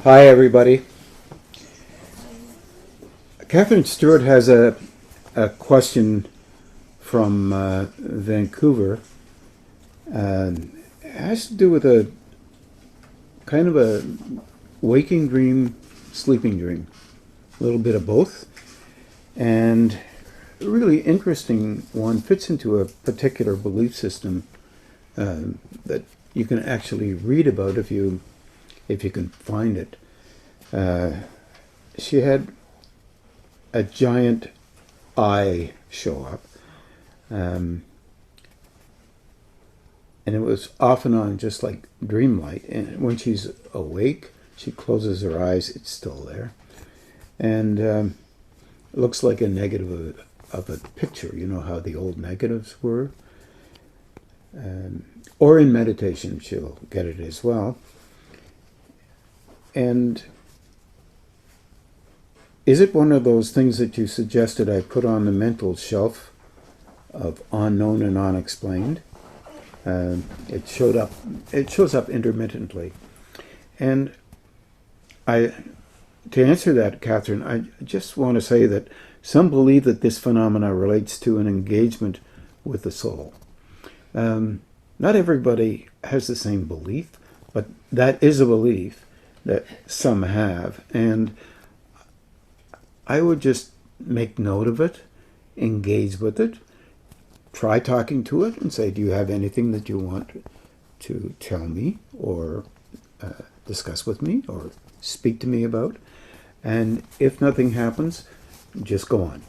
Hi, everybody. Catherine Stewart has a question from Vancouver. It has to do with a kind of a waking dream, sleeping dream, a little bit of both. And a really interesting one, fits into a particular belief system that you can actually read about if you can find it. She had a giant eye show up, and it was off and on, just like dreamlight. And when she's awake, she closes her eyes, it's still there, and it looks like a negative of a picture. You know how the old negatives were, or in meditation she'll get it as well. And is it one of those things that you suggested I put on the mental shelf of unknown and unexplained? It shows up intermittently. And to answer that, Catherine, I just want to say that some believe that this phenomena relates to an engagement with the soul. Not everybody has the same belief, but that is a belief that some have. And I would just make note of it, engage with it, try talking to it and say, do you have anything that you want to tell me or discuss with me or speak to me about? And if nothing happens, just go on.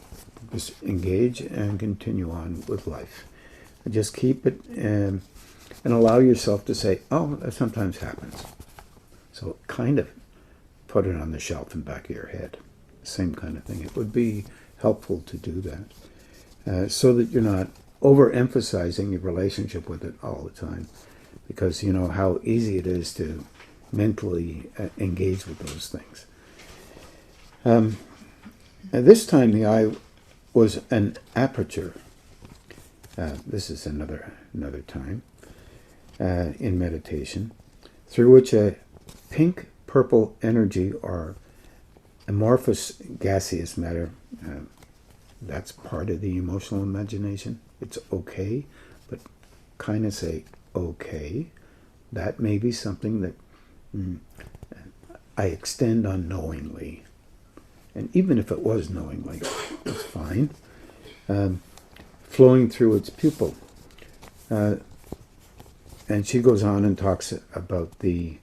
Just engage and continue on with life. Just keep it and allow yourself to say, oh, that sometimes happens. So kind of put it on the shelf in the back of your head. Same kind of thing. It would be helpful to do that so that you're not overemphasizing your relationship with it all the time, because you know how easy it is to mentally engage with those things. And this time the eye was an aperture. This is another time in meditation, through which a pink-purple energy or amorphous gaseous matter, that's part of the emotional imagination. It's okay, but kind of say, okay, that may be something that I extend unknowingly. And even if it was knowingly, it's fine. Flowing through its pupil. And she goes on and talks about the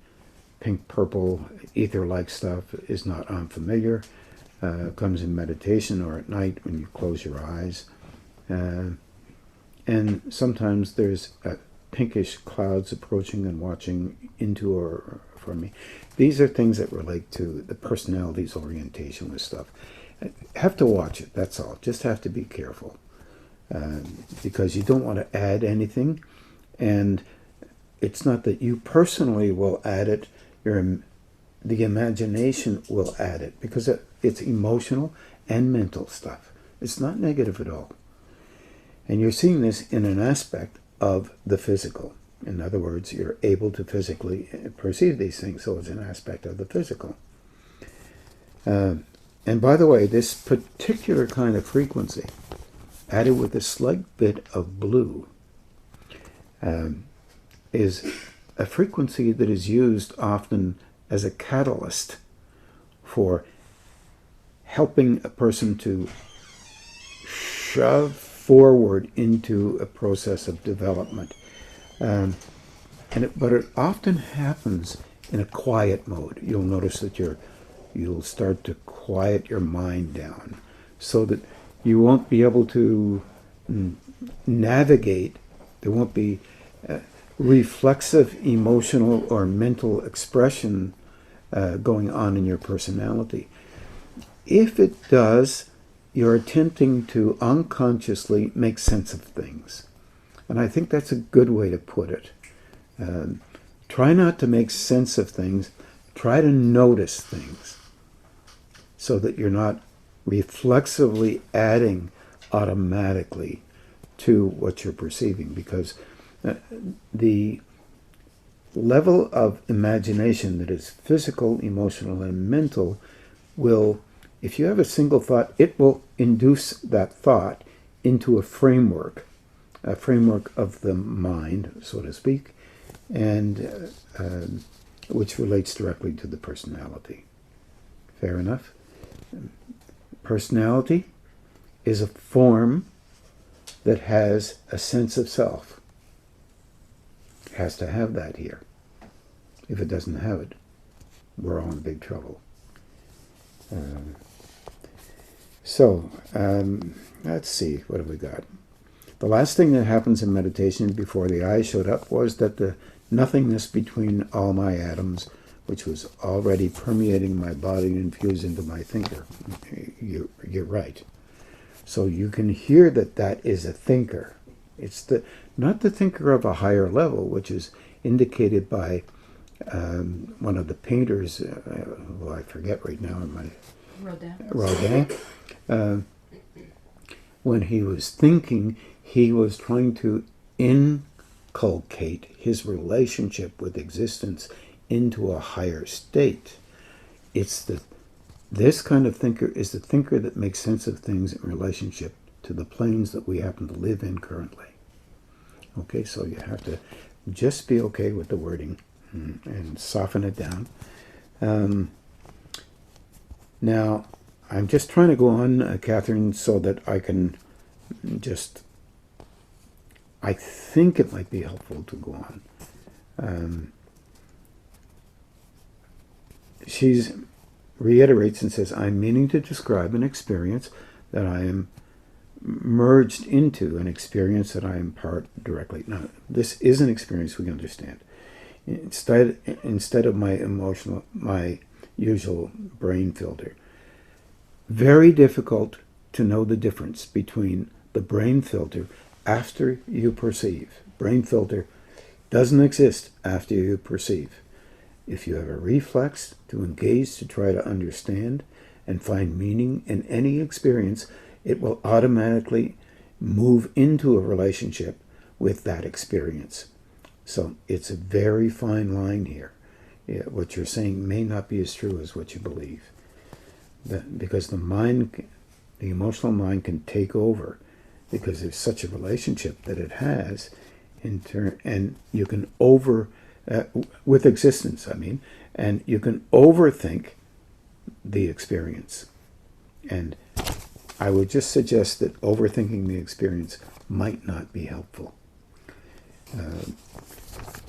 pink-purple ether-like stuff is not unfamiliar. Comes in meditation or at night when you close your eyes. And sometimes there's pinkish clouds approaching and watching into or from me. These are things that relate to the personality's orientation with stuff. Have to watch it, that's all. Just have to be careful. Because you don't want to add anything. And it's not that you personally will add it, the imagination will add it, because it's emotional and mental stuff. It's not negative at all. And you're seeing this in an aspect of the physical. In other words, you're able to physically perceive these things, so it's an aspect of the physical. And by the way, this particular kind of frequency, added with a slight bit of blue, is a frequency that is used often as a catalyst for helping a person to shove forward into a process of development. But it often happens in a quiet mode. You'll notice that you'll start to quiet your mind down so that you won't be able to navigate. There won't be reflexive emotional or mental expression going on in your personality. If it does, you're attempting to unconsciously make sense of things. And I think that's a good way to put it. Try not to make sense of things. Try to notice things so that you're not reflexively adding automatically to what you're perceiving, because the level of imagination that is physical, emotional, and mental will, if you have a single thought, it will induce that thought into a framework of the mind, so to speak, and which relates directly to the personality. Fair enough? Personality is a form that has a sense of self. It has to have that here. If it doesn't have it, we're all in big trouble. Let's see, what have we got? The last thing that happens in meditation before the I showed up was that the nothingness between all my atoms, which was already permeating my body, infused into my thinker. You're right. So you can hear that that is a thinker. It's not the thinker of a higher level, which is indicated by one of the painters, who I forget right now, Rodin. When he was thinking, he was trying to inculcate his relationship with existence into a higher state. This kind of thinker is the thinker that makes sense of things in relationship to the planes that we happen to live in currently. Okay, so you have to just be okay with the wording and soften it down. Now, I'm just trying to go on, Catherine, so that I can I think it might be helpful to go on. She reiterates and says, I'm meaning to describe an experience that I am merged into, an experience that I impart directly. Now, this is an experience we understand. Instead of my usual brain filter. Very difficult to know the difference between the brain filter after you perceive. Brain filter doesn't exist after you perceive. If you have a reflex to engage to try to understand and find meaning in any experience, it will automatically move into a relationship with that experience. So it's a very fine line here. What you're saying may not be as true as what you believe. Because the emotional mind can take over because there's such a relationship that it has and you can with existence, and you can overthink the experience. And I would just suggest that overthinking the experience might not be helpful.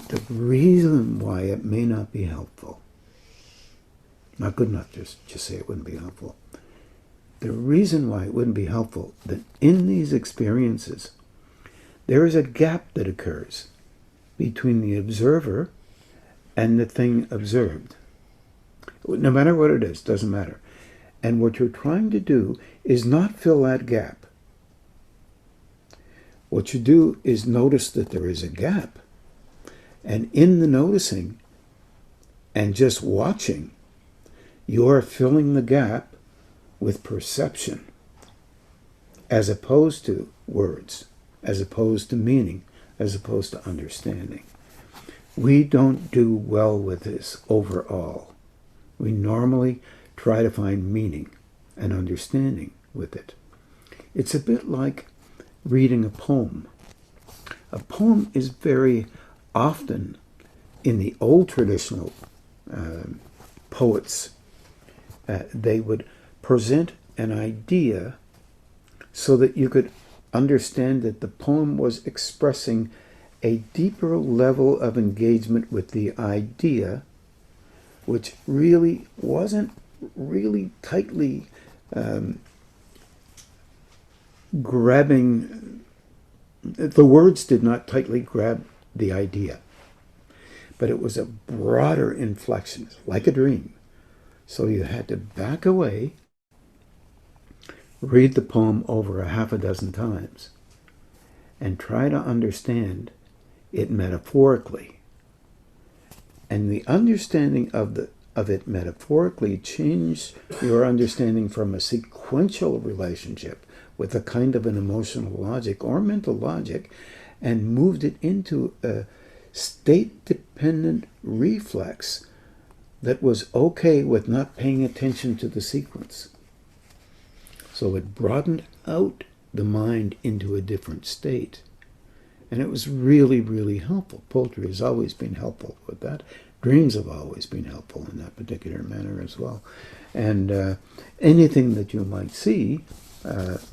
The reason why it may not be helpful, not good enough to just say it wouldn't be helpful. The reason why it wouldn't be helpful, that in these experiences, there is a gap that occurs between the observer and the thing observed. No matter what it is, doesn't matter. And what you're trying to do is not fill that gap. What you do is notice that there is a gap. And in the noticing and just watching, you're filling the gap with perception, as opposed to words, as opposed to meaning, as opposed to understanding. We don't do well with this overall. We normally try to find meaning and understanding with it. It's a bit like reading a poem. A poem is very often, in the old traditional poets, they would present an idea so that you could understand that the poem was expressing a deeper level of engagement with the idea, which really wasn't really tightly grabbing. The words did not tightly grab the idea, but it was a broader inflection, like a dream. So you had to back away, read the poem over a half a dozen times, and try to understand it metaphorically. And the understanding of it metaphorically changed your understanding from a sequential relationship with a kind of an emotional logic or mental logic, and moved it into a state-dependent reflex that was okay with not paying attention to the sequence. So it broadened out the mind into a different state. And it was really, really helpful. Poetry has always been helpful with that. Dreams have always been helpful in that particular manner as well. And anything that you might see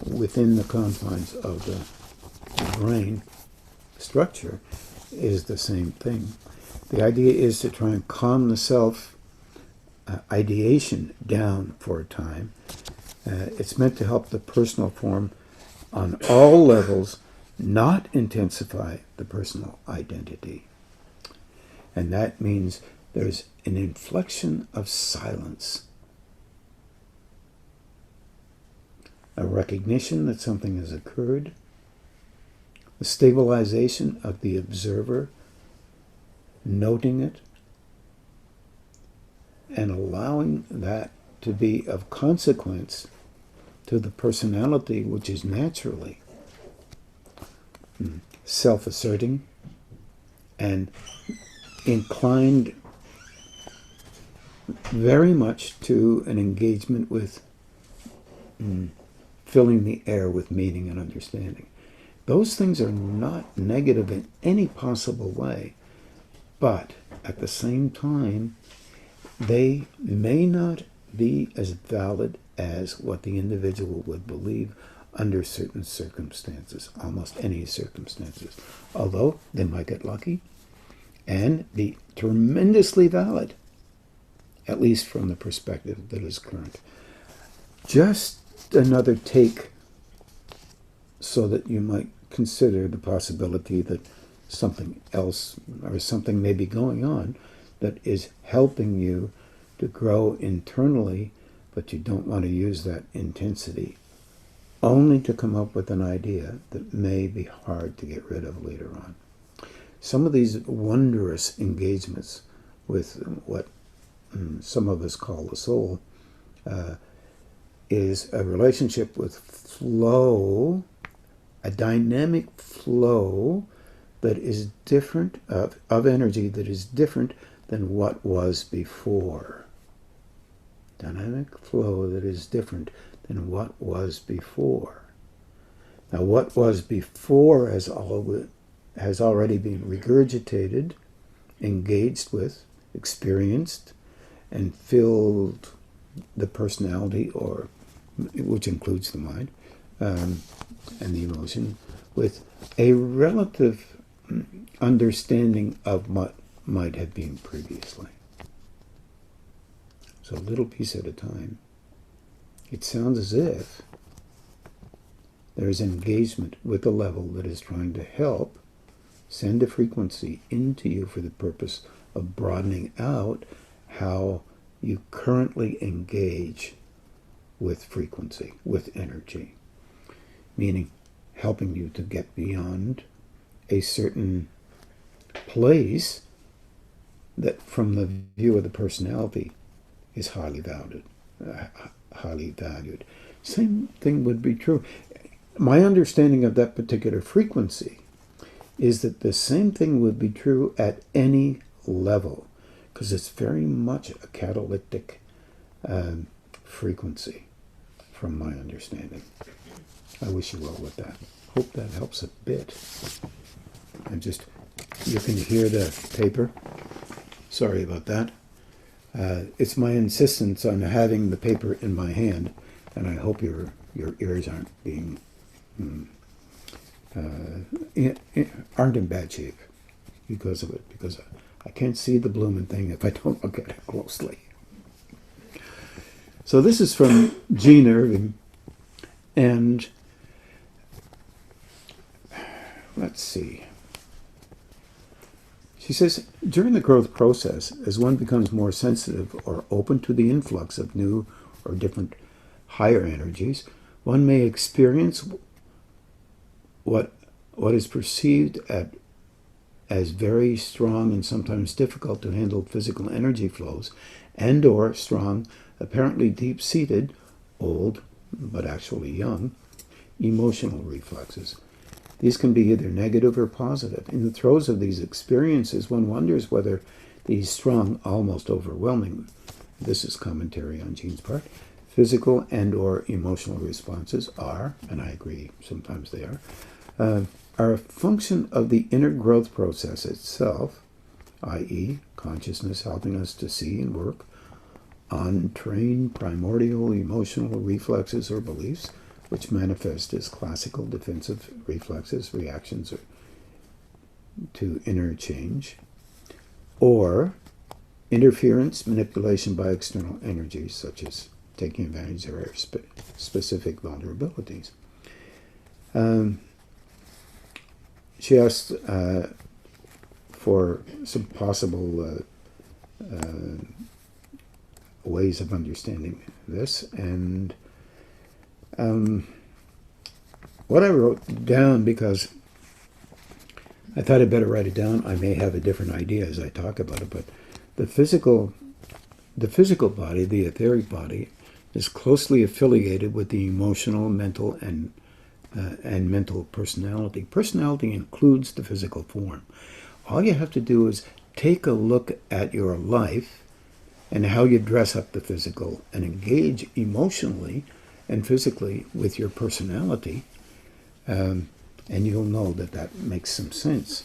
within the confines of the brain structure is the same thing. The idea is to try and calm the self ideation down for a time. It's meant to help the personal form on all levels, not intensify the personal identity. And that means there's an inflection of silence, a recognition that something has occurred, the stabilization of the observer, noting it, and allowing that to be of consequence to the personality, which is naturally self-asserting and inclined very much to an engagement with filling the air with meaning and understanding. Those things are not negative in any possible way, but at the same time, they may not be as valid as what the individual would believe under certain circumstances, almost any circumstances, although they might get lucky and be tremendously valid, at least from the perspective that is current. Just another take so that you might consider the possibility that something else or something may be going on that is helping you to grow internally, but you don't want to use that intensity only to come up with an idea that may be hard to get rid of later on. Some of these wondrous engagements with what some of us call the soul is a relationship with flow, a dynamic flow that is different, of energy that is different than what was before. Dynamic flow that is different than what was before. Now, what was before has already been regurgitated, engaged with, experienced, and filled the personality, or which includes the mind and the emotion, with a relative understanding of what might have been previously. So a little piece at a time. It sounds as if there is engagement with a level that is trying to help send a frequency into you for the purpose of broadening out how you currently engage with frequency, with energy, meaning helping you to get beyond a certain place that from the view of the personality is highly valued. Same thing would be true. My understanding of that particular frequency is that the same thing would be true at any level, because it's very much a catalytic frequency, from my understanding. I wish you well with that. Hope that helps a bit. You can hear the paper. Sorry about that. It's my insistence on having the paper in my hand, and I hope your ears aren't being aren't in bad shape because of it, because I can't see the blooming thing if I don't look at it closely. So this is from Jean Irving, and let's see. She says, during the growth process, as one becomes more sensitive or open to the influx of new or different higher energies, one may experience what is perceived as very strong and sometimes difficult to handle physical energy flows, and or strong, apparently deep-seated, old, but actually young, emotional reflexes. These can be either negative or positive. In the throes of these experiences, one wonders whether these strong, almost overwhelming, this is commentary on Jean's part, physical and or emotional responses are, and I agree, sometimes they are a function of the inner growth process itself, i.e. consciousness helping us to see and work on trained primordial emotional reflexes or beliefs, which manifest as classical defensive reflexes, reactions to inner change, or interference, manipulation by external energies, such as taking advantage of our specific vulnerabilities. She asked for some possible ways of understanding this, and what I wrote down, because I thought I'd better write it down. I may have a different idea as I talk about it, but the physical body, the etheric body, is closely affiliated with the emotional, mental, and mental personality. Personality includes the physical form. All you have to do is take a look at your life and how you dress up the physical and engage emotionally and physically with your personality, and you'll know that that makes some sense.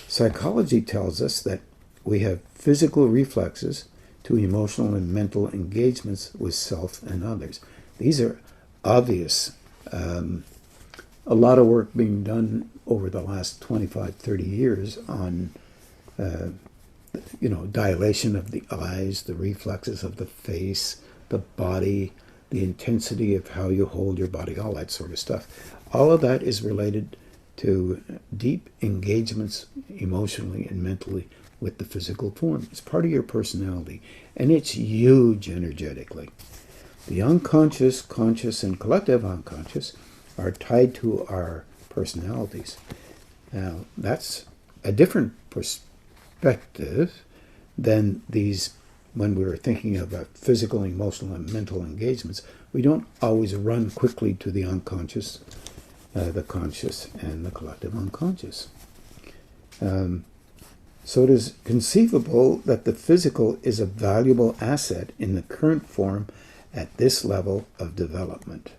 Psychology tells us that we have physical reflexes to emotional and mental engagements with self and others. These are obvious. A lot of work being done over the last 25, 30 years on dilation of the eyes, the reflexes of the face, the body, the intensity of how you hold your body, all that sort of stuff. All of that is related to deep engagements emotionally and mentally with the physical form. It's part of your personality, and it's huge energetically. The unconscious, conscious, and collective unconscious are tied to our personalities. Now, that's a different perspective than these. When we're thinking of physical, emotional, and mental engagements, we don't always run quickly to the unconscious, the conscious, and the collective unconscious. So it is conceivable that the physical is a valuable asset in the current form at this level of development.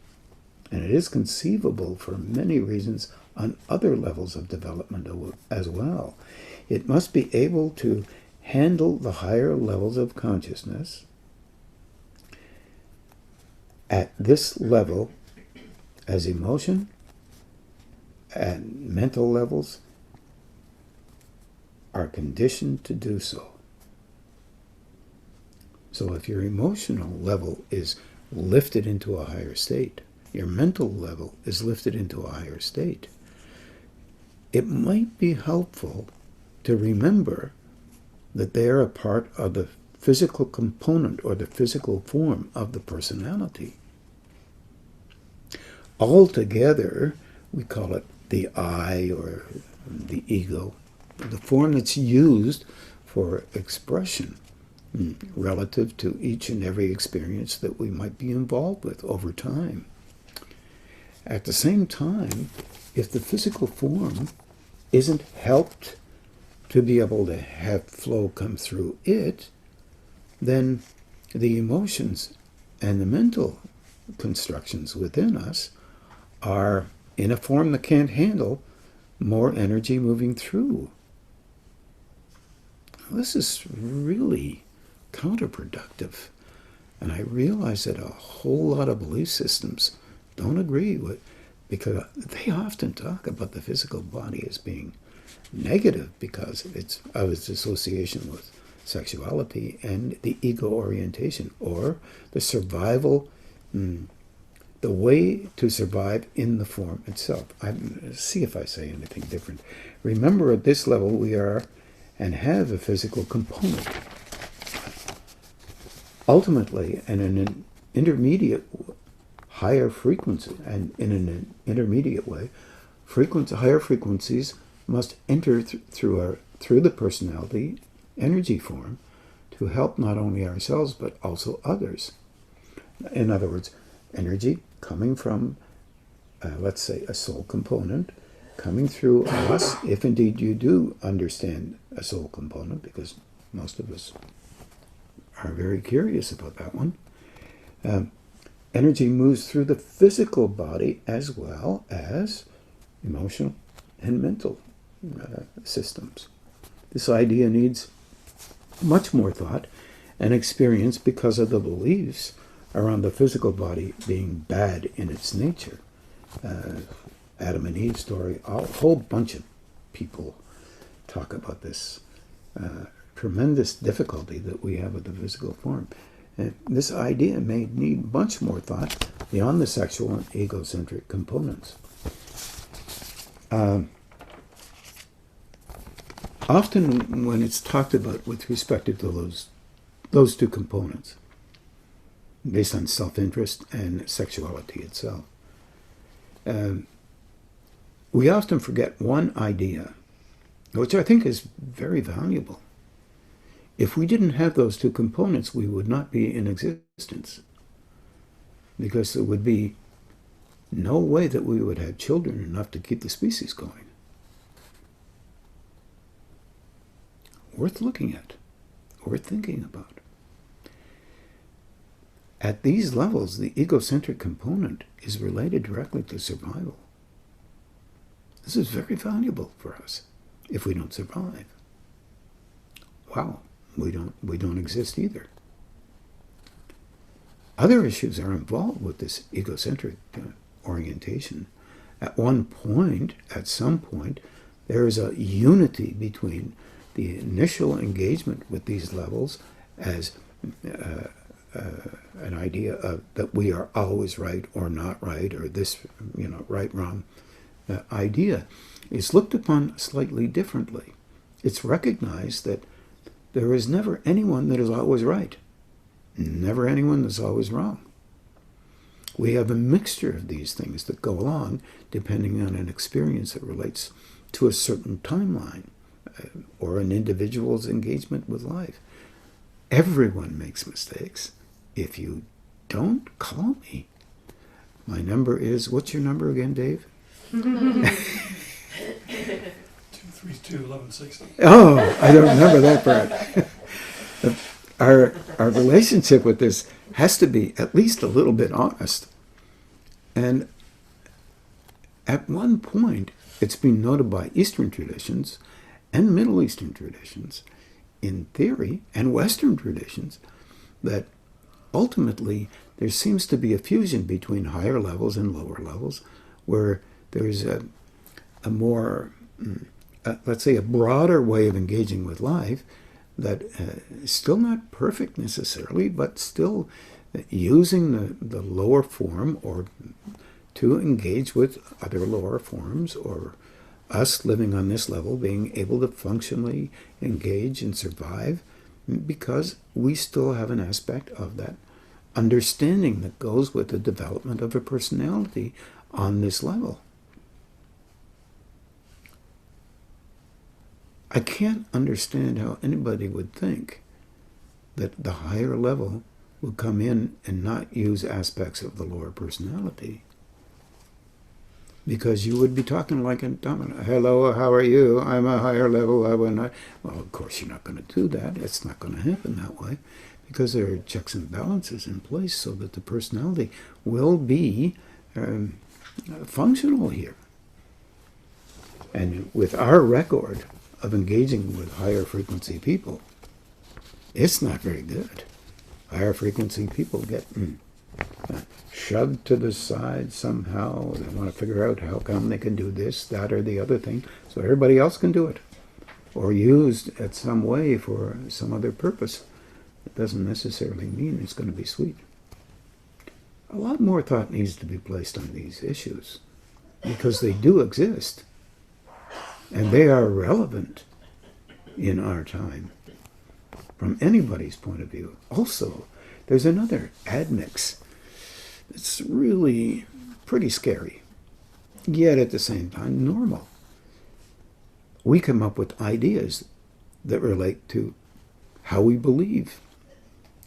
And it is conceivable for many reasons on other levels of development as well. It must be able to handle the higher levels of consciousness at this level as emotion and mental levels are conditioned to do so. So if your emotional level is lifted into a higher state, your mental level is lifted into a higher state, it might be helpful to remember that they are a part of the physical component or the physical form of the personality. Altogether, we call it the I or the ego, the form that's used for expression relative to each and every experience that we might be involved with over time. At the same time, if the physical form isn't helped to be able to have flow come through it, then the emotions and the mental constructions within us are in a form that can't handle more energy moving through. This is really counterproductive. And I realize that a whole lot of belief systems don't agree with, because they often talk about the physical body as being negative because it's of its association with sexuality and the ego orientation, or the survival, the way to survive in the form itself. See if I say anything different. Remember, at this level we are and have a physical component. Ultimately, and in an intermediate higher frequency, and in an intermediate way, higher frequencies must enter through the personality energy form to help not only ourselves but also others. In other words, energy coming from, let's say, a soul component coming through us, if indeed you do understand a soul component, because most of us are very curious about that one. Energy moves through the physical body as well as emotional and mental systems. This idea needs much more thought and experience because of the beliefs around the physical body being bad in its nature. Adam and Eve story, a whole bunch of people talk about this tremendous difficulty that we have with the physical form. And this idea may need much more thought beyond the sexual and egocentric components. Often when it's talked about with respect to those two components, based on self-interest and sexuality itself, we often forget one idea, which I think is very valuable. If we didn't have those two components, we would not be in existence, because there would be no way that we would have children enough to keep the species going. Worth looking at, worth thinking about. At these levels, the egocentric component is related directly to survival. This is very valuable for us if we don't survive. Wow, we don't exist either. Other issues are involved with this egocentric orientation. At some point, there is a unity between the initial engagement with these levels as an idea of that we are always right or not right, or this, right, wrong idea is looked upon slightly differently. It's recognized that there is never anyone that is always right, never anyone that's always wrong. We have a mixture of these things that go along depending on an experience that relates to a certain timeline or an individual's engagement with life. Everyone makes mistakes. If you don't, call me. My number is, what's your number again, Dave? 232-1160. Oh, I don't remember that part. Our relationship with this has to be at least a little bit honest. And at one point, it's been noted by Eastern traditions and Middle Eastern traditions, in theory, and Western traditions, that ultimately there seems to be a fusion between higher levels and lower levels, where there's a more, let's say, a broader way of engaging with life that is still not perfect necessarily, but still using the lower form or to engage with other lower forms, or us living on this level being able to functionally engage and survive, because we still have an aspect of that understanding that goes with the development of a personality on this level. I can't understand how anybody would think that the higher level would come in and not use aspects of the lower personality. Because you would be talking like a dominant. Hello, how are you? I'm a higher level. Well, of course you're not going to do that. It's not going to happen that way, because there are checks and balances in place so that the personality will be functional here. And with our record of engaging with higher frequency people, it's not very good. Higher frequency people get shoved to the side somehow. They want to figure out how come they can do this, that, or the other thing, so everybody else can do it, or used at some way for some other purpose. It doesn't necessarily mean it's going to be sweet. A lot more thought needs to be placed on these issues, because they do exist, and they are relevant in our time from anybody's point of view. Also, there's another admix. It's really pretty scary, yet at the same time normal. We come up with ideas that relate to how we believe.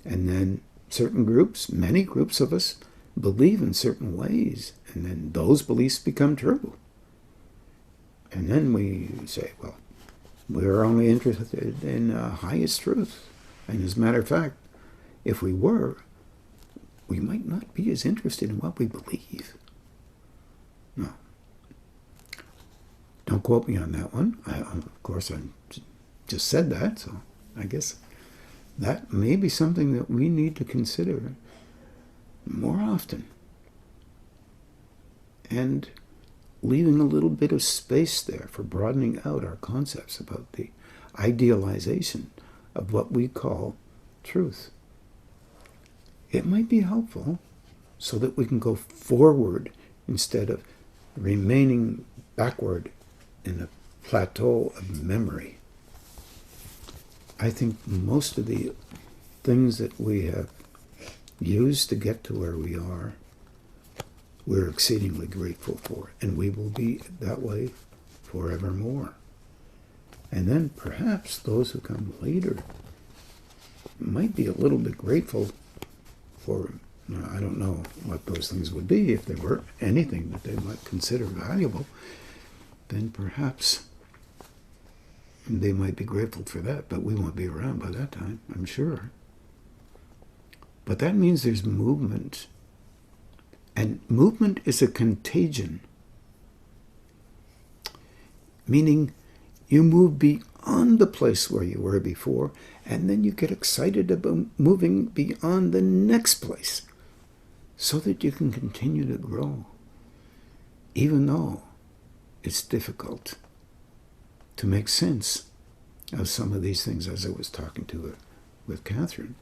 And then certain groups, many groups of us, believe in certain ways. And then those beliefs become true. And then we say, well, we're only interested in highest truth. And as a matter of fact, if we were, we might not be as interested in what we believe. No. Don't quote me on that one. Of course, I just said that, so I guess that may be something that we need to consider more often. And leaving a little bit of space there for broadening out our concepts about the idealization of what we call truth. It might be helpful so that we can go forward instead of remaining backward in a plateau of memory. I think most of the things that we have used to get to where we are, we're exceedingly grateful for, and we will be that way forevermore. And then perhaps those who come later might be a little bit grateful for, I don't know what those things would be. If there were anything that they might consider valuable, then perhaps they might be grateful for that, but we won't be around by that time, I'm sure. But that means there's movement. And movement is a contagion, meaning you move beyond the place where you were before, and then you get excited about moving beyond the next place so that you can continue to grow, even though it's difficult to make sense of some of these things, as I was talking to with Catherine.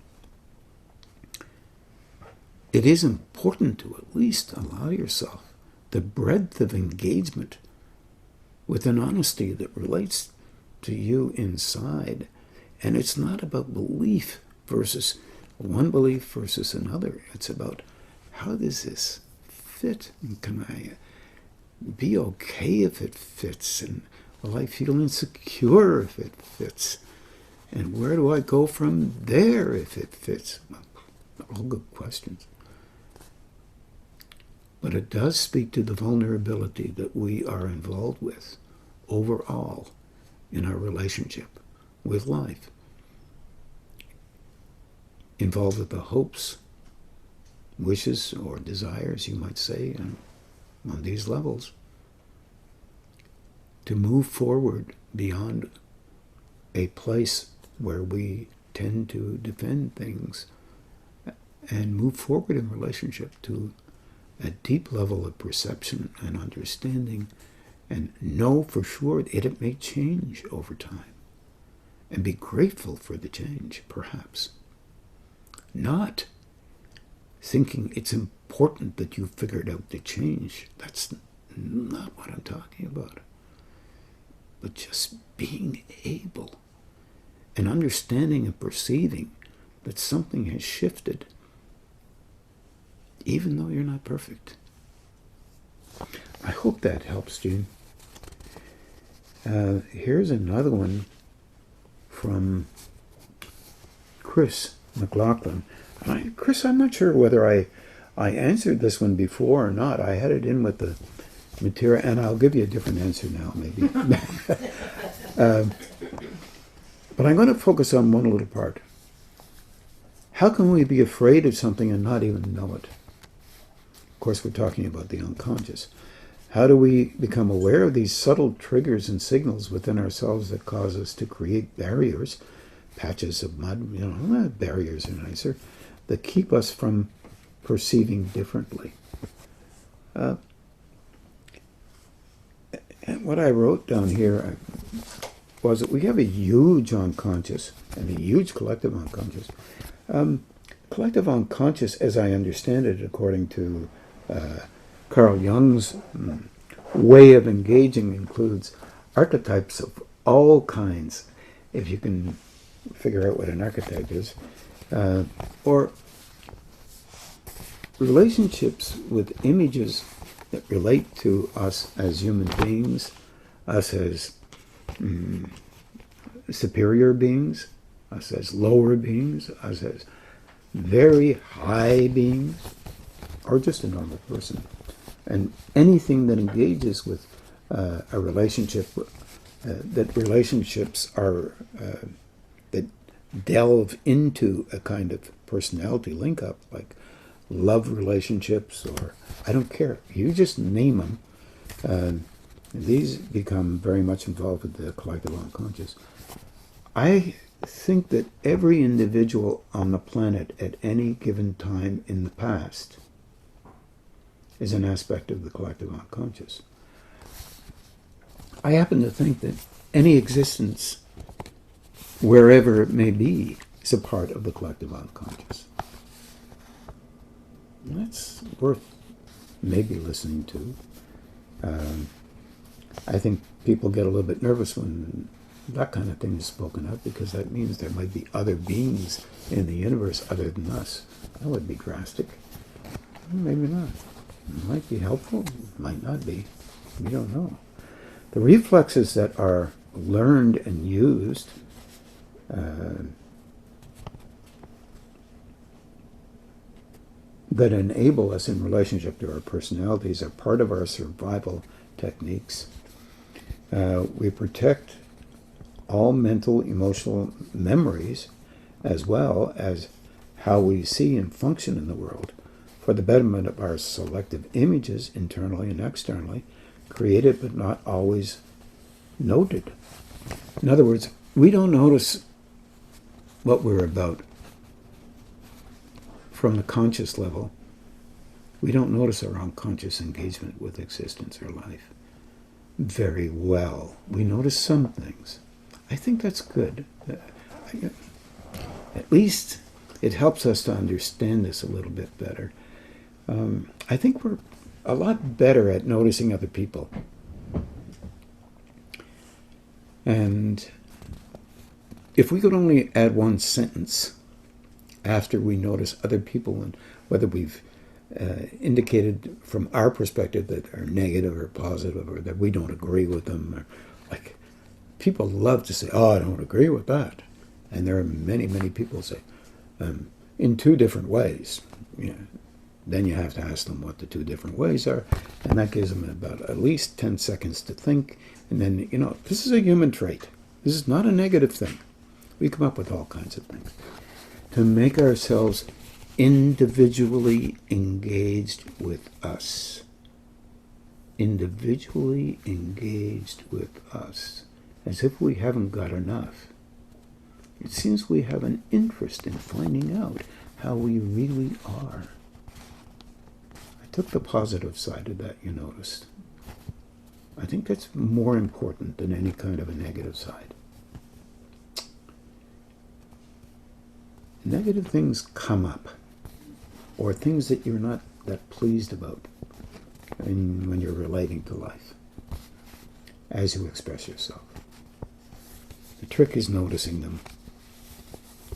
It is important to at least allow yourself the breadth of engagement with an honesty that relates to you inside. And it's not about belief versus one belief versus another. It's about, how does this fit? And can I be okay if it fits? And will I feel insecure if it fits? And where do I go from there if it fits? Well, all good questions. But it does speak to the vulnerability that we are involved with overall in our relationship with life. Involved with the hopes, wishes, or desires, you might say, on these levels, to move forward beyond a place where we tend to defend things and move forward in relationship to a deep level of perception and understanding, and know for sure that it may change over time, and be grateful for the change, perhaps. Not thinking it's important that you figured out the change. That's not what I'm talking about. But just being able and understanding and perceiving that something has shifted, even though you're not perfect. I hope that helps, Gene. Here's another one from Chris McLaughlin. Chris, I'm not sure whether I answered this one before or not. I had it in with the material, and I'll give you a different answer now, maybe. But I'm going to focus on one little part. How can we be afraid of something and not even know it? Of course, we're talking about the unconscious. How do we become aware of these subtle triggers and signals within ourselves that cause us to create barriers, patches of mud, barriers are nicer, that keep us from perceiving differently? And what I wrote down here was that we have a huge unconscious and a huge collective unconscious. Collective unconscious, as I understand it, according to Carl Jung's way of engaging, includes archetypes of all kinds, if you can figure out what an archetype is, or relationships with images that relate to us as human beings, us as superior beings, us as lower beings, us as very high beings, or just a normal person. And anything that engages with a relationship, that relationships are, that delve into a kind of personality link-up, like love relationships, or I don't care, you just name them. These become very much involved with the collective unconscious. I think that every individual on the planet at any given time in the past is an aspect of the collective unconscious. I happen to think that any existence, wherever it may be, is a part of the collective unconscious. And that's worth maybe listening to. I think people get a little bit nervous when that kind of thing is spoken of, because that means there might be other beings in the universe other than us. That would be drastic. Maybe not. It might be helpful, might not be. We don't know. The reflexes that are learned and used that enable us in relationship to our personalities are part of our survival techniques. We protect all mental, emotional memories, as well as how we see and function in the world, for the betterment of our selective images, internally and externally, created but not always noted. In other words, we don't notice what we're about from the conscious level. We don't notice our unconscious engagement with existence or life very well. We notice some things. I think that's good. At least it helps us to understand this a little bit better. I think we're a lot better at noticing other people. And if we could only add one sentence after we notice other people, and whether we've indicated from our perspective that are negative or positive, or that we don't agree with them, or like, people love to say, oh, I don't agree with that. And there are many, many people who say, in two different ways. Then you have to ask them what the two different ways are, and that gives them about at least 10 seconds to think. And then, this is a human trait. This is not a negative thing. We come up with all kinds of things to make ourselves individually engaged with us. Individually engaged with us. As if we haven't got enough. It seems we have an interest in finding out how we really are. I took the positive side of that, you noticed. I think that's more important than any kind of a negative side. Negative things come up, or things that you're not that pleased about when you're relating to life, as you express yourself. The trick is noticing them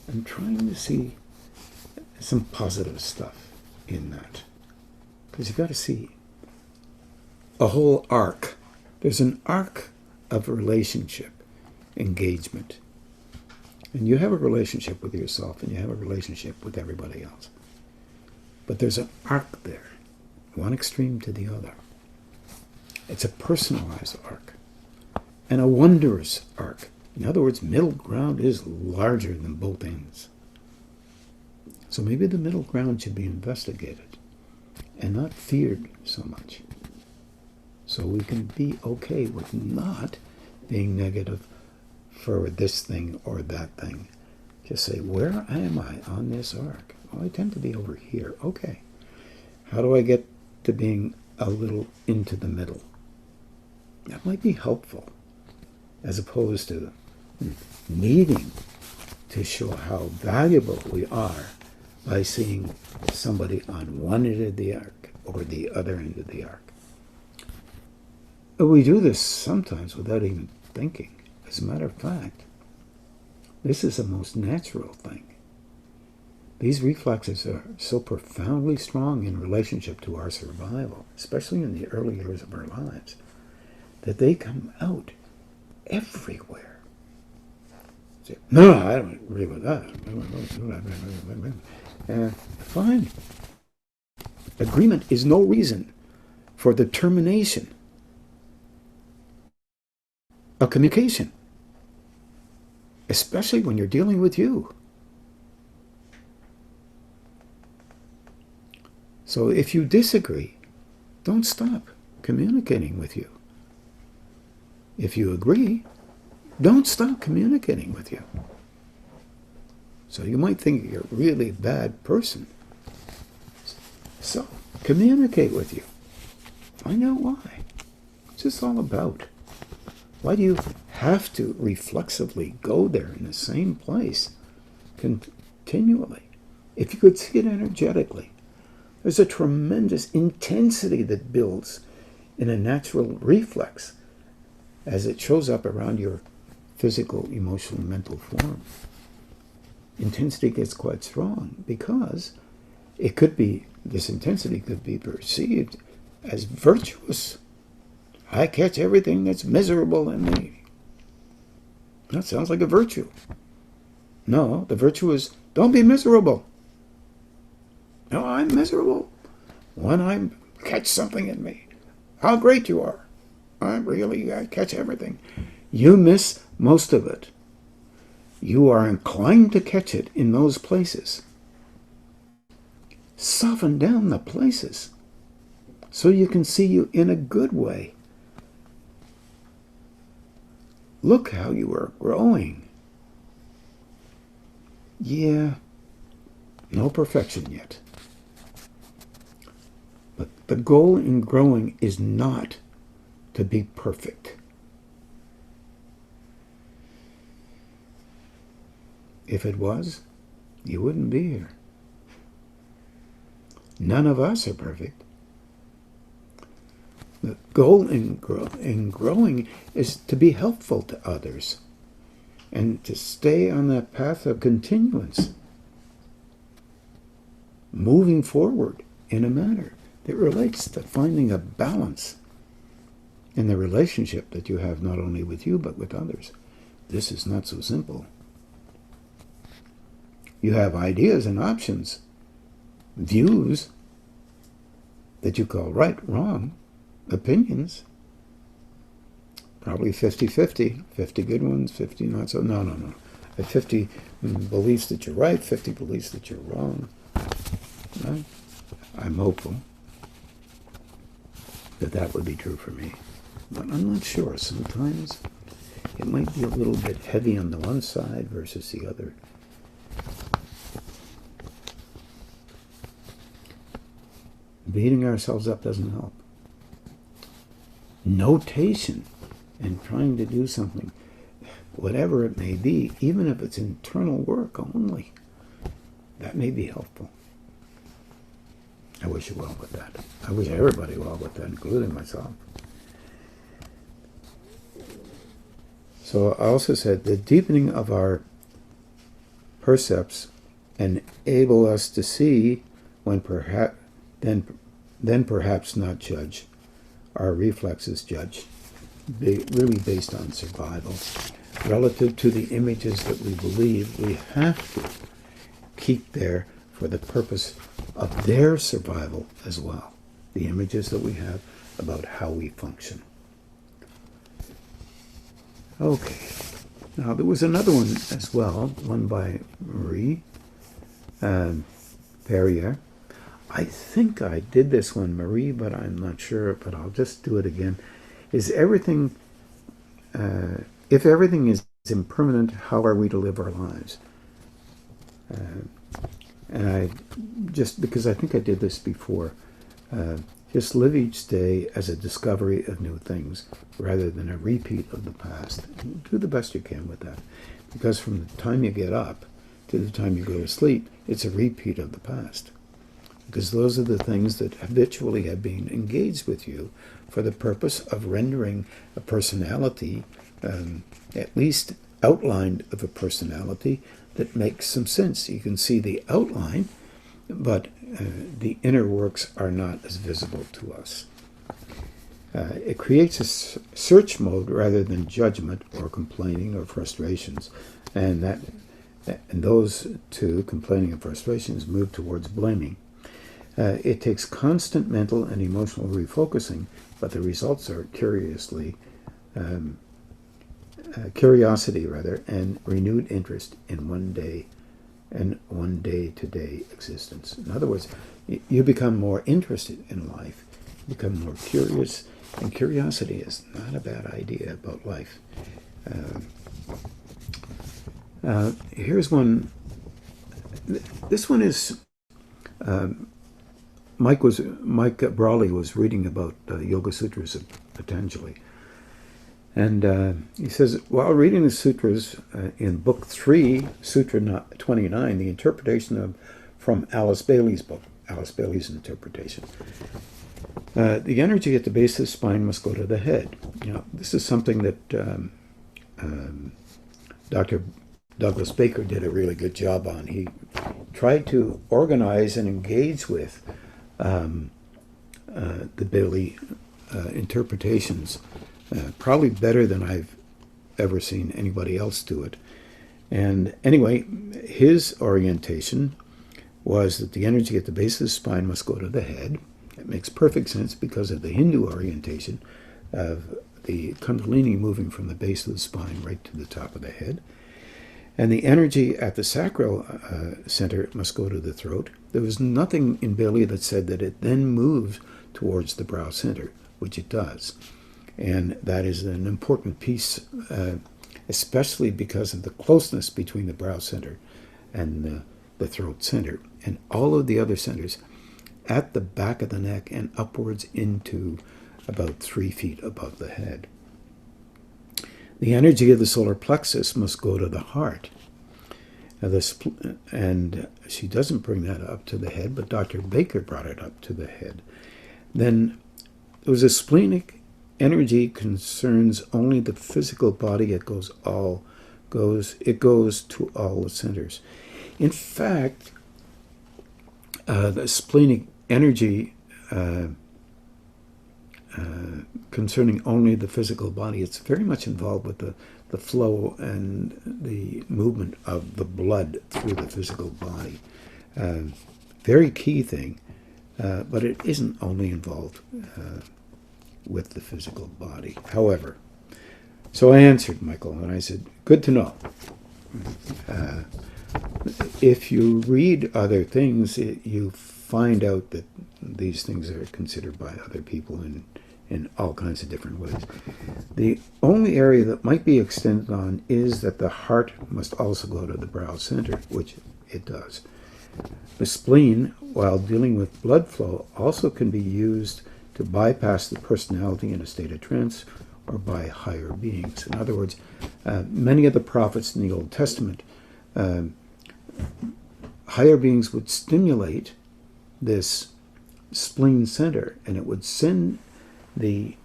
and trying to see some positive stuff in that. Because you've got to see a whole arc. There's an arc of relationship, engagement. And you have a relationship with yourself, and you have a relationship with everybody else. But there's an arc there, one extreme to the other. It's a personalized arc, and a wondrous arc. In other words, middle ground is larger than both ends. So maybe the middle ground should be investigated and not feared so much. So we can be okay with not being negative for this thing or that thing. Just say, where am I on this arc? Well, I tend to be over here. Okay. How do I get to being a little into the middle? That might be helpful, as opposed to needing to show how valuable we are by seeing somebody on one end of the arc or the other end of the arc. We do this sometimes without even thinking. As a matter of fact, this is the most natural thing. These reflexes are so profoundly strong in relationship to our survival, especially in the early years of our lives, that they come out everywhere. Say, no, I don't agree with that. Fine. Agreement is no reason for the termination of communication, especially when you're dealing with you. So if you disagree, don't stop communicating with you. If you agree, don't stop communicating with you. So you might think you're a really bad person. So communicate with you. Find out why. What's this all about? Why do you have to reflexively go there in the same place continually? If you could see it energetically, there's a tremendous intensity that builds in a natural reflex as it shows up around your physical, emotional, mental form. Intensity gets quite strong because it could be, this intensity could be perceived as virtuous. I catch everything that's miserable in me. That sounds like a virtue. No, the virtue is, don't be miserable. No, I'm miserable when I catch something in me. How great you are. I catch everything. You miss most of it. You are inclined to catch it in those places. Soften down the places so you can see you in a good way. Look how you are growing. Yeah, no perfection yet. But the goal in growing is not to be perfect. If it was, you wouldn't be here. None of us are perfect. The goal in growing is to be helpful to others and to stay on that path of continuance, moving forward in a manner that relates to finding a balance in the relationship that you have not only with you but with others. This is not so simple. You have ideas and options, views that you call right, wrong, opinions. Probably 50-50, 50 good ones, 50 not so. No. 50 beliefs that you're right, 50 beliefs that you're wrong. Right? I'm hopeful that would be true for me. But I'm not sure. Sometimes it might be a little bit heavy on the one side versus the other. Beating ourselves up doesn't help. Notation and trying to do something, whatever it may be, even if it's internal work only, that may be helpful. I wish you well with that. I wish everybody well with that, including myself. So I also said the deepening of our percepts enable us to see when perhaps then perhaps not judge. Our reflexes judge, really based on survival. Relative to the images that we believe, we have to keep there for the purpose of their survival as well. The images that we have about how we function. Okay. Now there was another one as well, one by Marie Perrier. I think I did this one, Marie, but I'm not sure, but I'll just do it again. Is everything, if everything is impermanent, how are we to live our lives? And I, just because I think I did this before, just live each day as a discovery of new things rather than a repeat of the past. Do the best you can with that. Because from the time you get up to the time you go to sleep, it's a repeat of the past. Because those are the things that habitually have been engaged with you for the purpose of rendering a personality, at least outlined of a personality, that makes some sense. You can see the outline, but the inner works are not as visible to us. It creates a search mode rather than judgment or complaining or frustrations. And those two, complaining and frustrations, move towards blaming. It takes constant mental and emotional refocusing, but the results are curiously curiosity rather, and renewed interest in one day-to-day existence. In other words, you become more interested in life, you become more curious, and curiosity is not a bad idea about life. Here's one. This one is Mike Brawley was reading about Yoga Sutras of Patanjali, and he says, while reading the sutras in Book 3, Sutra 29, the interpretation from Alice Bailey's book, Alice Bailey's interpretation, the energy at the base of the spine must go to the head. This is something that Dr. Douglas Baker did a really good job on. He tried to organize and engage with the Bailey interpretations, probably better than I've ever seen anybody else do it. And anyway, his orientation was that the energy at the base of the spine must go to the head. It makes perfect sense because of the Hindu orientation of the Kundalini moving from the base of the spine right to the top of the head. And the energy at the sacral center must go to the throat. There was nothing in Bailey that said that it then moves towards the brow center, which it does. And that is an important piece, especially because of the closeness between the brow center and the throat center. And all of the other centers at the back of the neck and upwards into about 3 feet above the head. The energy of the solar plexus must go to the heart. And she doesn't bring that up to the head, but Dr. Baker brought it up to the head. Then there was a splenic energy concerns only the physical body. It goes to all the centers. In fact, the splenic energy concerning only the physical body, it's very much involved with the flow and the movement of the blood through the physical body. Very key thing, but it isn't only involved with the physical body. However, so I answered Michael and I said, good to know. If you read other things, you find out that these things are considered by other people in all kinds of different ways. The only area that might be extended on is that the heart must also go to the brow center, which it does. The spleen, while dealing with blood flow, also can be used to bypass the personality in a state of trance or by higher beings. In other words, many of the prophets in the Old Testament, higher beings would stimulate this spleen center, and it would send the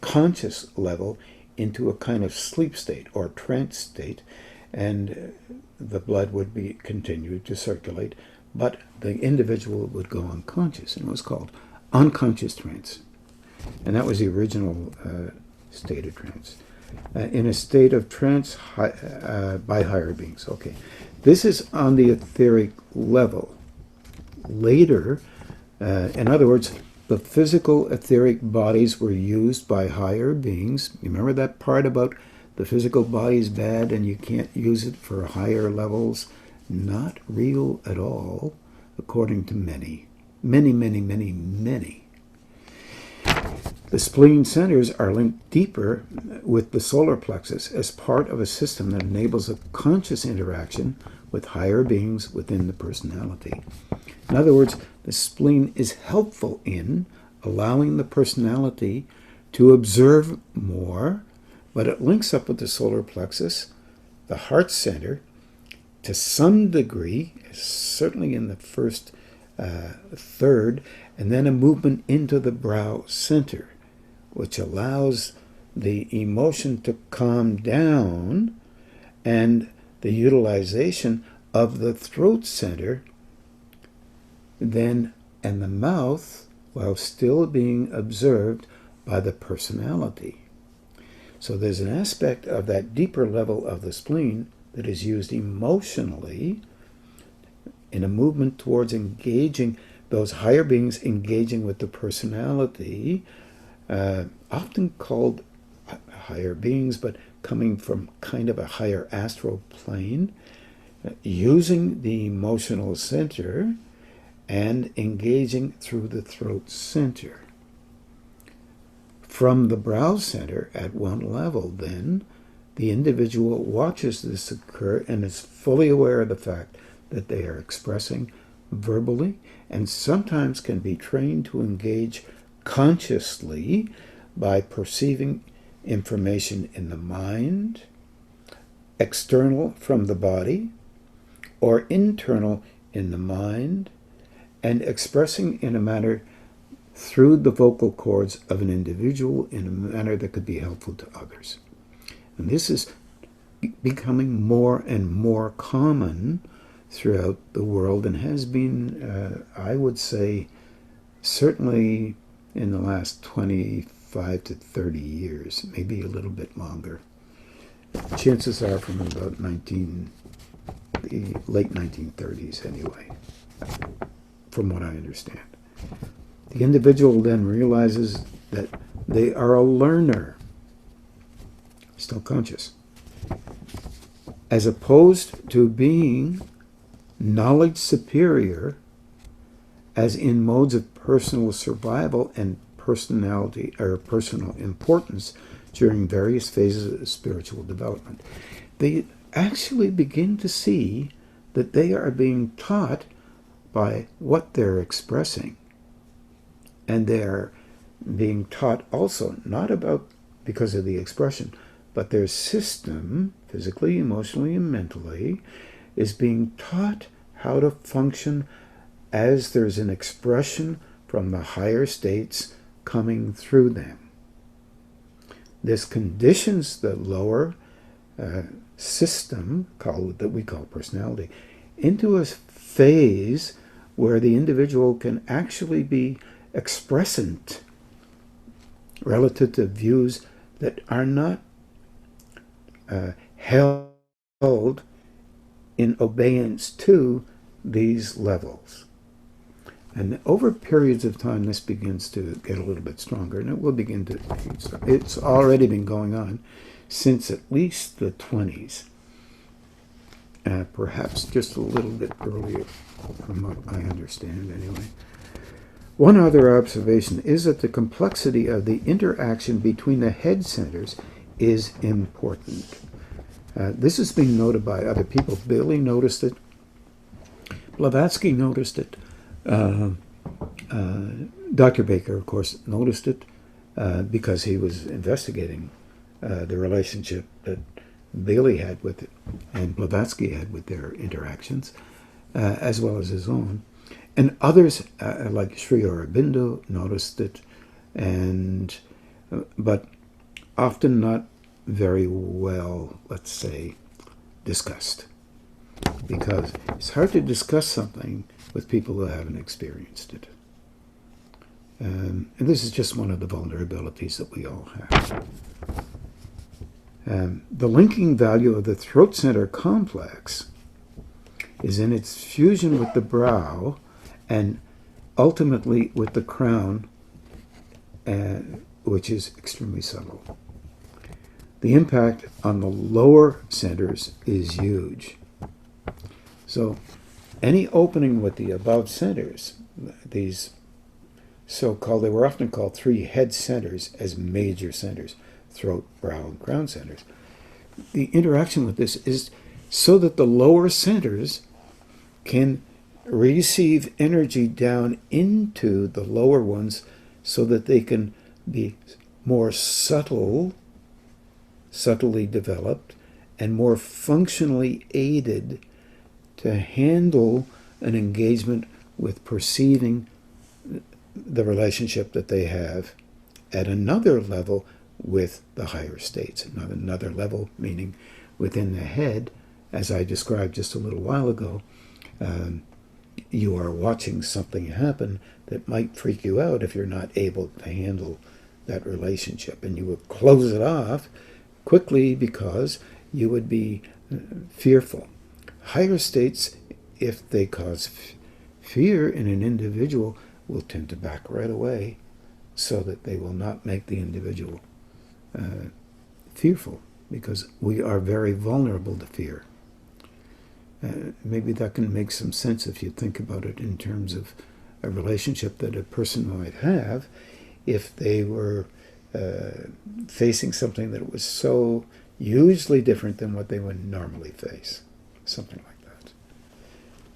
conscious level into a kind of sleep state or trance state, and the blood would be continued to circulate, but the individual would go unconscious, and it was called unconscious trance. And that was the original state of trance. In a state of trance by higher beings. Okay, this is on the etheric level. Later, in other words, the physical etheric bodies were used by higher beings. You remember that part about the physical body is bad and you can't use it for higher levels? Not real at all, according to many. The spleen centers are linked deeper with the solar plexus as part of a system that enables a conscious interaction with higher beings within the personality. In other words, the spleen is helpful in allowing the personality to observe more, but it links up with the solar plexus, the heart center, to some degree, certainly in the first third, and then a movement into the brow center, which allows the emotion to calm down, and the utilization of the throat center then and the mouth while still being observed by the personality. So there's an aspect of that deeper level of the spleen that is used emotionally in a movement towards engaging those higher beings, engaging with the personality, often called higher beings, but coming from kind of a higher astral plane, using the emotional center and engaging through the throat center. From the brow center at one level, then, the individual watches this occur and is fully aware of the fact that they are expressing verbally, and sometimes can be trained to engage consciously by perceiving information in the mind, external from the body, or internal in the mind, and expressing in a manner through the vocal cords of an individual in a manner that could be helpful to others. And this is becoming more and more common throughout the world, and has been, I would say, certainly in the last 25 to 30 years, maybe a little bit longer. Chances are from about the late 1930s anyway, from what I understand. The individual then realizes that they are a learner, still conscious, as opposed to being knowledge superior, as in modes of personal survival and personality or personal importance during various phases of spiritual development. They actually begin to see that they are being taught by what they're expressing. And they're being taught also, not about because of the expression, but their system, physically, emotionally, and mentally, is being taught how to function as there's an expression from the higher states coming through them. This conditions the lower system, that we call personality, into a phase where the individual can actually be expressant relative to views that are not held in obedience to these levels. And over periods of time, this begins to get a little bit stronger, and it will begin to, it's already been going on since at least the 20s, perhaps just a little bit earlier, from what I understand anyway. One other observation is that the complexity of the interaction between the head centers is important. This has been noted by other people. Billy noticed it. Blavatsky noticed it. Dr. Baker, of course, noticed it because he was investigating the relationship that Bailey had with it and Blavatsky had with their interactions, as well as his own. And others, like Sri Aurobindo, noticed it, but often not very well, let's say, discussed. Because it's hard to discuss something with people who haven't experienced it. And this is just one of the vulnerabilities that we all have. The linking value of the throat center complex is in its fusion with the brow and ultimately with the crown, which is extremely subtle. The impact on the lower centers is huge. So any opening with the above centers, these so-called, they were often called three head centers as major centers, throat, brow, and crown centers. The interaction with this is so that the lower centers can receive energy down into the lower ones so that they can be more subtly developed and more functionally aided to handle an engagement with perceiving the relationship that they have at another level with the higher states. Not another level, meaning within the head, as I described just a little while ago. You are watching something happen that might freak you out if you're not able to handle that relationship. And you would close it off quickly because you would be fearful. Higher states, if they cause fear in an individual, will tend to back right away so that they will not make the individual fearful, because we are very vulnerable to fear. Maybe that can make some sense if you think about it in terms of a relationship that a person might have if they were facing something that was so hugely different than what they would normally face. Something like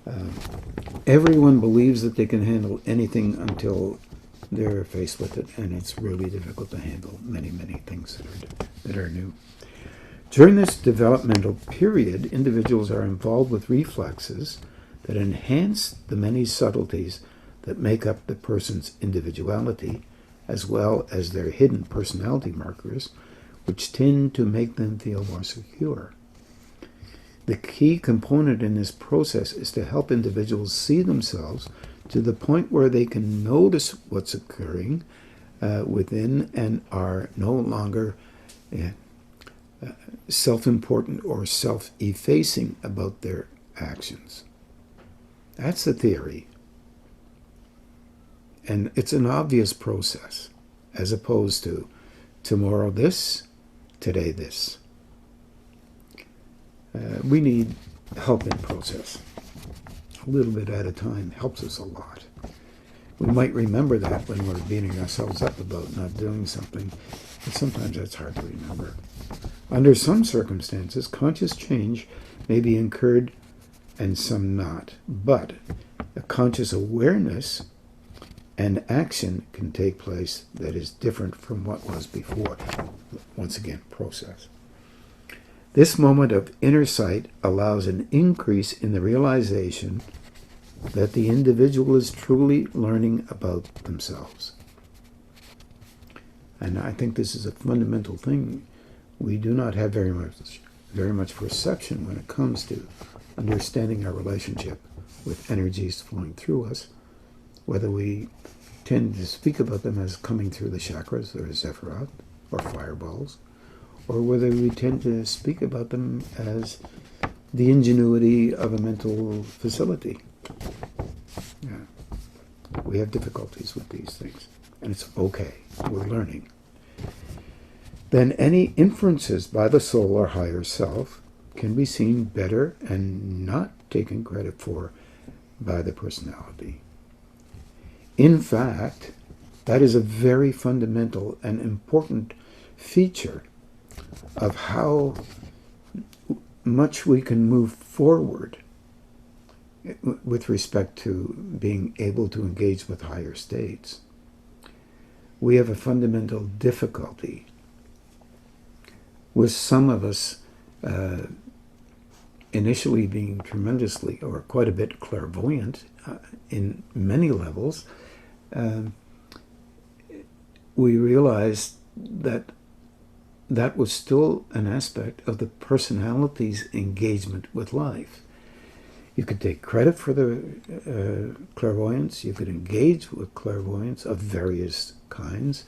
that. Everyone believes that they can handle anything until they're faced with it, and it's really difficult to handle many, many things that are new. During this developmental period, individuals are involved with reflexes that enhance the many subtleties that make up the person's individuality, as well as their hidden personality markers, which tend to make them feel more secure. The key component in this process is to help individuals see themselves to the point where they can notice what's occurring within and are no longer self-important or self-effacing about their actions. That's the theory. And it's an obvious process, as opposed to tomorrow this, today this. We need help in process. A little bit at a time helps us a lot. We might remember that when we're beating ourselves up about not doing something, but sometimes that's hard to remember. Under some circumstances, conscious change may be incurred and some not, but a conscious awareness and action can take place that is different from what was before. Once again, process. This moment of inner sight allows an increase in the realization that the individual is truly learning about themselves. And I think this is a fundamental thing. We do not have very much perception when it comes to understanding our relationship with energies flowing through us, whether we tend to speak about them as coming through the chakras or Zephyroth or fireballs, or whether we tend to speak about them as the ingenuity of a mental facility. Yeah. We have difficulties with these things, and it's okay. We're learning. Then any inferences by the soul or higher self can be seen better and not taken credit for by the personality. In fact, that is a very fundamental and important feature of how much we can move forward with respect to being able to engage with higher states. We have a fundamental difficulty with some of us initially being tremendously or quite a bit clairvoyant in many levels. We realized that that was still an aspect of the personality's engagement with life. You could take credit for the clairvoyance, you could engage with clairvoyance of various kinds,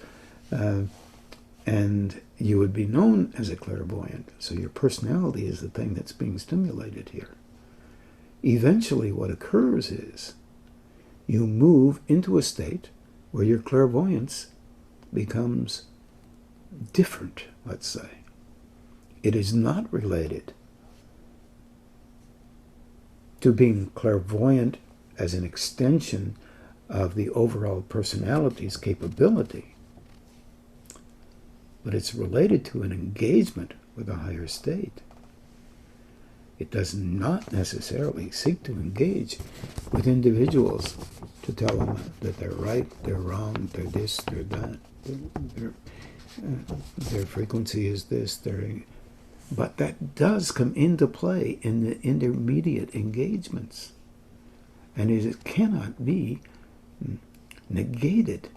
and you would be known as a clairvoyant. So your personality is the thing that's being stimulated here. Eventually what occurs is you move into a state where your clairvoyance becomes different, let's say. It is not related to being clairvoyant as an extension of the overall personality's capability, but it's related to an engagement with a higher state. It does not necessarily seek to engage with individuals to tell them that they're right, they're wrong, they're this, they're that. Their frequency is this, but that does come into play in the intermediate engagements. And it cannot be negated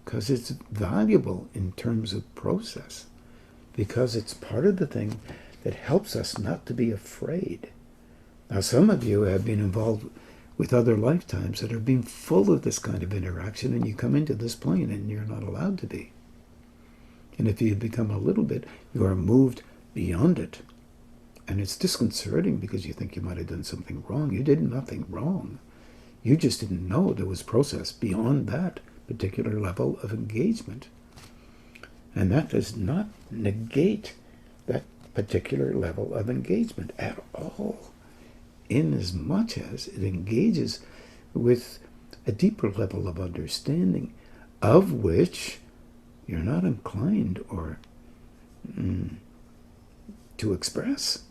because it's valuable in terms of process, because it's part of the thing that helps us not to be afraid. Now, some of you have been involved with other lifetimes that have been full of this kind of interaction, and you come into this plane and you're not allowed to be. And if you become a little bit, you are moved beyond it. And it's disconcerting because you think you might have done something wrong. You did nothing wrong. You just didn't know there was process beyond that particular level of engagement. And that does not negate that particular level of engagement at all, in as much as it engages with a deeper level of understanding of which you're not inclined or to express.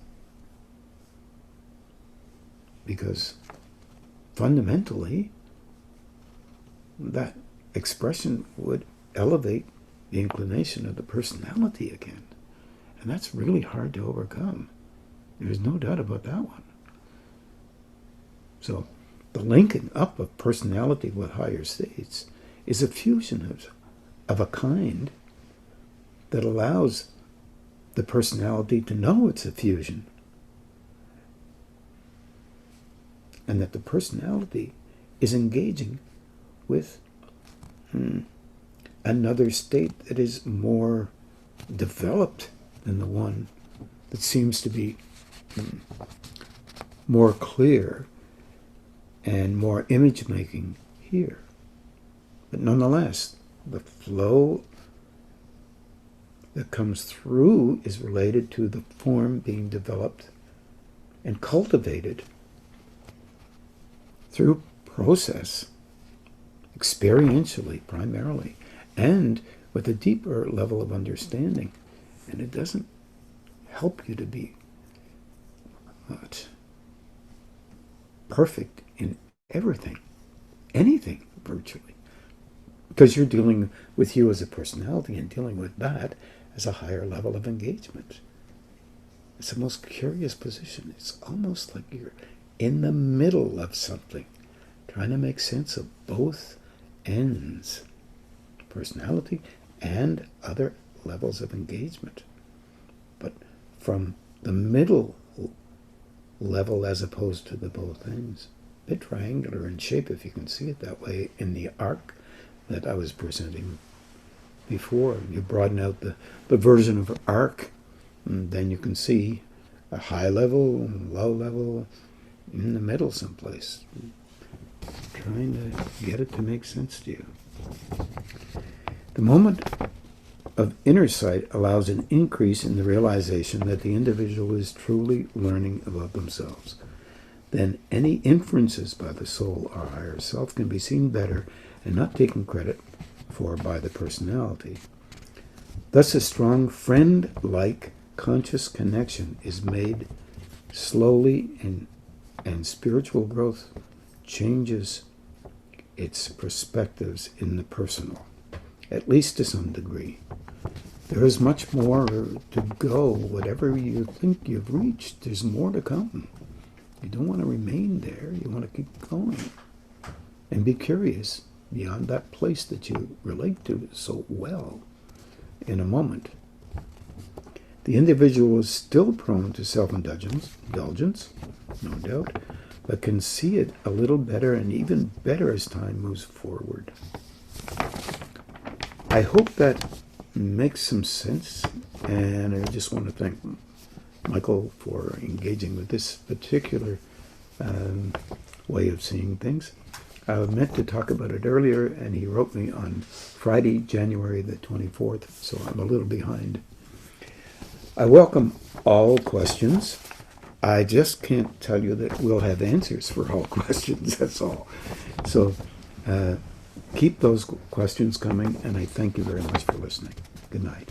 Because fundamentally, that expression would elevate the inclination of the personality again. And that's really hard to overcome. There's no doubt about that one. So the linking up of personality with higher states is a fusion of a kind that allows the personality to know it's a fusion, and that the personality is engaging with another state that is more developed than the one that seems to be more clear and more image-making here. But nonetheless, the flow that comes through is related to the form being developed and cultivated through process, experientially primarily, and with a deeper level of understanding. And it doesn't help you to be perfect in everything, anything virtually, because you're dealing with you as a personality and dealing with that as a higher level of engagement. It's the most curious position. It's almost like you're in the middle of something, trying to make sense of both ends, personality and other levels of engagement. But from the middle level as opposed to the both ends, a bit triangular in shape, if you can see it that way, in the arc that I was presenting before. You broaden out the version of arc, and then you can see a high level, low level, in the middle someplace. Trying to get it to make sense to you. The moment of inner sight allows an increase in the realization that the individual is truly learning about themselves. Then any inferences by the soul or higher self can be seen better and not taken credit for by the personality. Thus a strong friend-like conscious connection is made slowly, and spiritual growth changes its perspectives in the personal, at least to some degree. There is much more to go. Whatever you think you've reached, there's more to come. You don't want to remain there. You want to keep going and be curious beyond that place that you relate to so well in a moment. The individual is still prone to self-indulgence, no doubt, but can see it a little better and even better as time moves forward. I hope that makes some sense, and I just want to thank Michael for engaging with this particular way of seeing things. I meant to talk about it earlier, and he wrote me on Friday, January the 24th, so I'm a little behind. I welcome all questions. I just can't tell you that we'll have answers for all questions, that's all. So keep those questions coming, and I thank you very much for listening. Good night.